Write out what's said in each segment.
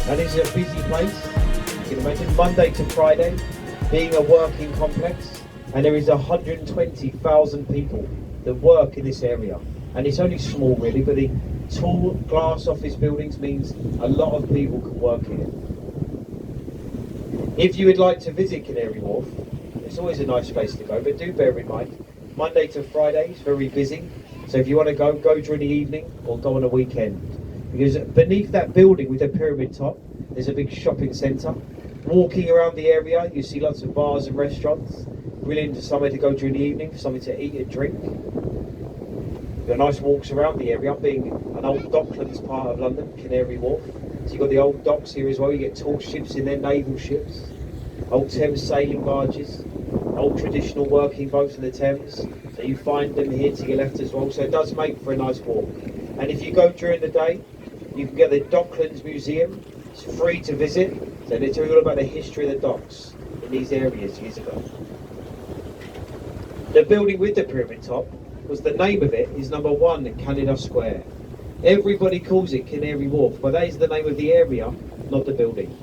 And this is a busy place. You can imagine Monday to Friday being a working complex, and there is 120,000 people that work in this area. And it's only small really, but the tall glass office buildings means a lot of people can work here. If you would like to visit Canary Wharf, it's always a nice place to go, but do bear in mind, Monday to Friday is very busy. So if you want to go during the evening or go on a weekend. Because beneath that building with the pyramid top, there's a big shopping centre. Walking around the area, you see lots of bars and restaurants. Brilliant, somewhere to go during the evening, for something to eat and drink. There are nice walks around the area, being an old Docklands part of London, Canary Wharf. So you've got the old docks here as well. You get tall ships in there, naval ships, old Thames sailing barges, old traditional working boats in the Thames. So you find them here to your left as well. So it does make for a nice walk. And if you go during the day, you can get the Docklands Museum. It's free to visit. So they tell you all about the history of the docks in these areas years ago. The building with the pyramid top was, the name of it is number 1 Canada Square. Everybody calls it Canary Wharf, but that is the name of the area, not the building.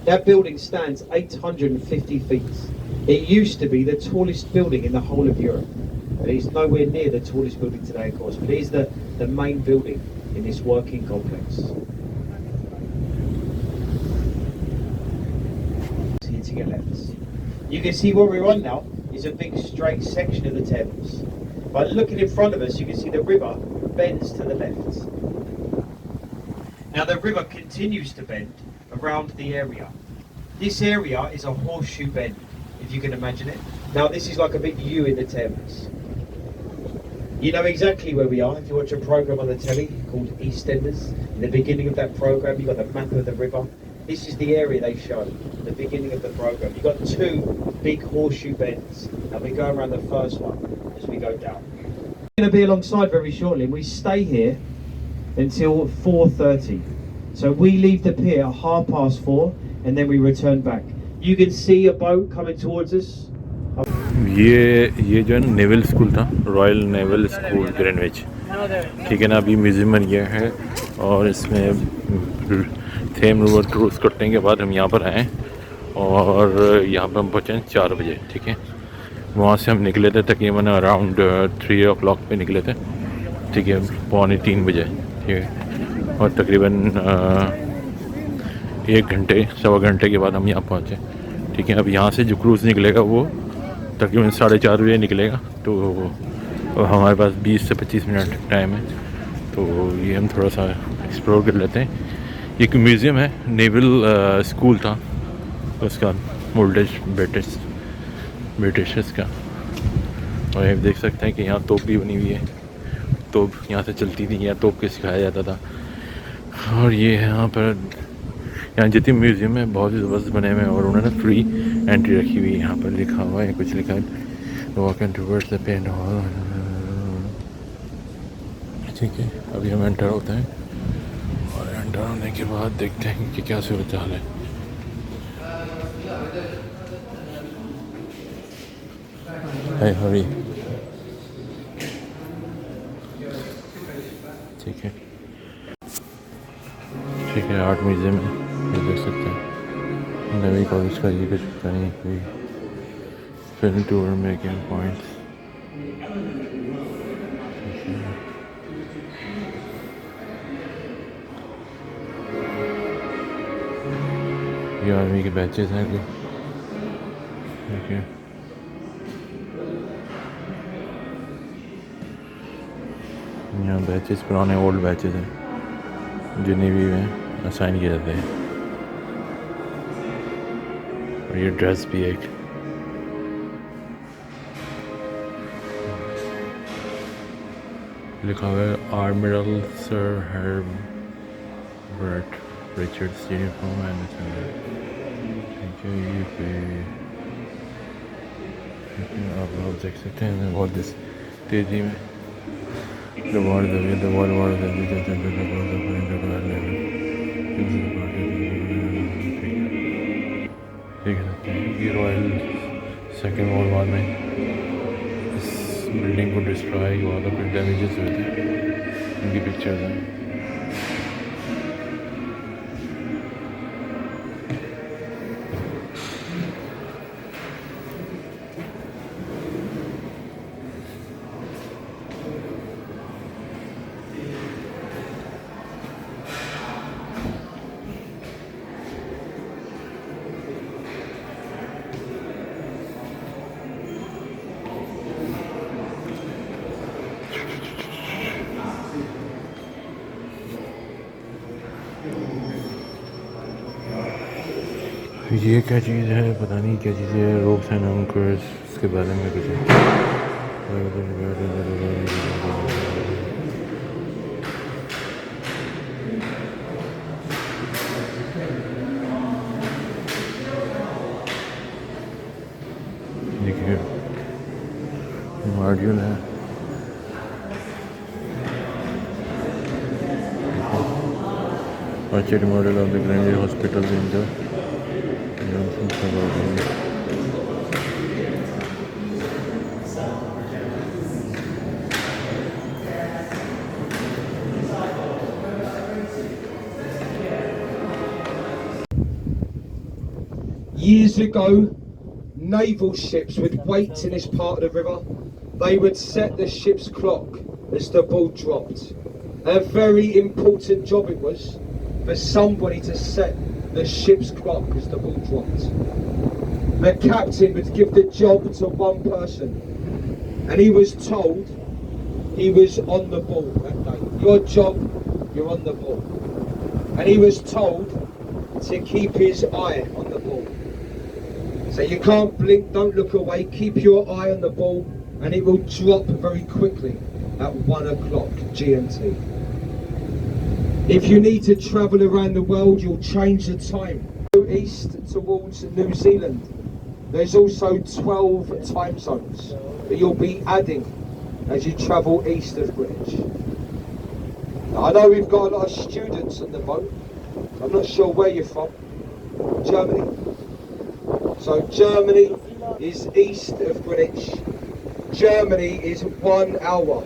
That building stands 850 feet. It used to be the tallest building in the whole of Europe. And it's nowhere near the tallest building today, of course, but it is the main building in this working complex. Here to get left. You can see where we're on now is a big straight section of the Thames. By looking in front of us, you can see the river bends to the left. Now the river continues to bend around the area. This area is a horseshoe bend, if you can imagine it. Now this is like a big U in the Thames. You know exactly where we are if you watch a programme on the telly called EastEnders. In the beginning of that programme, you've got the map of the river. This is the area they show at the beginning of the programme. You've got 2 big horseshoe bends, and we go around the first one as we go down. We're going to be alongside very shortly, and we stay here until 4:30. So we leave the pier at 4:30, and then we return back. You can see a boat coming towards us. ये जो है ना naval school था, royal naval school Greenwich, ठीक है ना। अभी museum बन गया है और इसमें थेम रिवर क्रूज़ करने के बाद हम यहाँ पर आए और यहाँ पर हम पहुँचे 4 बजे, ठीक है। वहाँ से हम निकले थे तकरीबन अराउंड 3 o'clock पे निकले थे, ठीक है, 2:45 बजे, ठीक है। और तकरीबन 1 घंटे 1.25 घंटे के बाद हम यहाँ पहुँचे, ठीक है। अब यहाँ से जो क्रूज़ निकलेगा वो तकरीबन 4:30 बजे निकलेगा, तो हमारे पास 20 से 25 मिनट टाइम है, तो ये हम थोड़ा सा एक्सप्लोर कर लेते हैं। एक म्यूज़ियम है, नेवल स्कूल था उसका, ओल्डेस्ट ब्रिटिश का। और आप देख सकते हैं कि यहाँ तोप भी बनी हुई है, तोप यहाँ से चलती थी, यहाँ तोप के सिखाया जाता था। और ये यहाँ पर यहाँ जितने म्यूज़ियम है बहुत ही ज़बरदस्त बने हुए हैं और उन्होंने फ्री एंट्री रखी हुई है। यहाँ पर लिखा हुआ है, कुछ लिखा है, walking towards the pen hall, ठीक है। अभी हम एंटर होते हैं और एंटर होने के बाद देखते हैं कि क्या सूरत हाल है। Hey, hurry. ठीक है, ठीक है। आर्ट म्यूज़ियम है, ये देख सकते हैं। नवी कॉलेज का ये कुछ कहीं कोई फिल्म टूर मेकिंग पॉइंट्स, ये आर्मी के बैचेस हैं कोई, ठीक है। यहाँ बैचेस पुराने ओल्ड बैचेस हैं जो नेवी में असाइन किए जाते हैं। और ये ड्रेस भी एक लिखा हुआ है, admiral sir Herbert Richards uniform and ठीक है ये पे आप लोग देख सकते हैं बहुत तेज़ी में दबाड़ देख सकते हैं कि रॉयल सेकेंड वर्ल्ड वॉर में इस बिल्डिंग को डिस्ट्रॉय हुआ था, कुछ डैमेजेस हुए थे, उनकी पिक्चर्स हैं। ये क्या चीज़ है पता नहीं क्या चीज़ है, रोप्स एंड एंकर्स, इसके बारे में कुछ देखिए मॉड्यूल है। Arched model of the Grand Hospital in the Johnson suburb. Years ago, naval ships with weights in this part of the river, they would set the ship's clock as the ball dropped. A very important job it was for somebody to set the ship's clock as the ball dropped. The captain would give the job to one person, and he was told he was on the ball that day. Your job, you're on the ball. And he was told to keep his eye on the ball. So you can't blink, don't look away, keep your eye on the ball, and it will drop very quickly at 1 o'clock GMT. If you need to travel around the world, you'll change the time. Go east towards New Zealand. There's also 12 time zones that you'll be adding as you travel east of Greenwich. Now, I know we've got a lot of students on the boat. I'm not sure where you're from. Germany. So Germany is east of Greenwich. Germany is 1 hour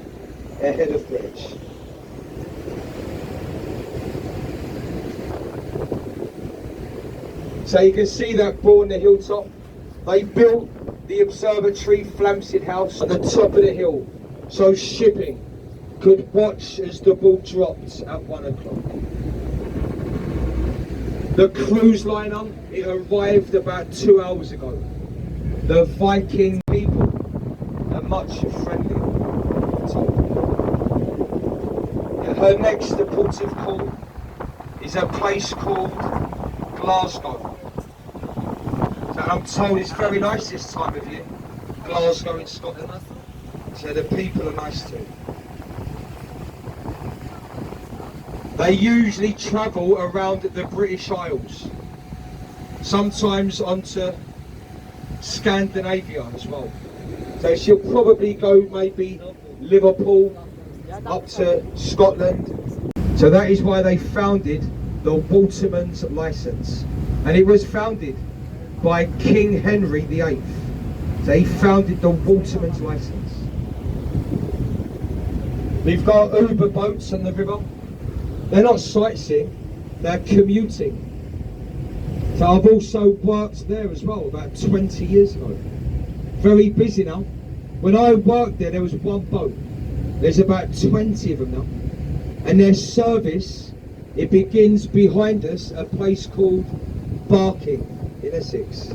ahead of Greenwich. So you can see that ball on the hilltop. They built the observatory Flamstead House on the top of the hill, so shipping could watch as the ball dropped at 1 o'clock. The cruise liner, it arrived about 2 hours ago. The Viking people are much friendlier. Her next port of call is a place called Glasgow. So I'm told it's very nice this time of year, Glasgow in Scotland. So the people are nice too. They usually travel around the British Isles, sometimes onto Scandinavia as well. So she'll probably go maybe Liverpool up to Scotland. So that is why they founded the Waterman's Licence, and it was founded by King Henry VIII. So he founded the Waterman's Licence. We've got Uber boats on the river. They're not sightseeing, they're commuting. So I've also worked there as well about 20 years ago. Very busy now. When I worked there was one boat. There's about 20 of them now. And their service, it begins behind us, a place called Barking in Essex.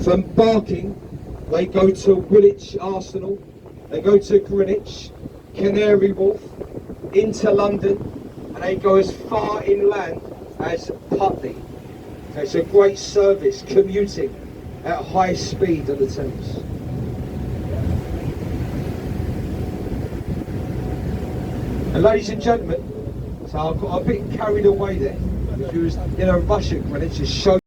From Barking, they go to Woolwich Arsenal, they go to Greenwich, Canary Wharf, into London, and they go as far inland as Putney. So it's a great service, commuting at high speed on the Thames. And ladies and gentlemen, so I got a bit carried away there. If you was in a rush at Greenwich, to show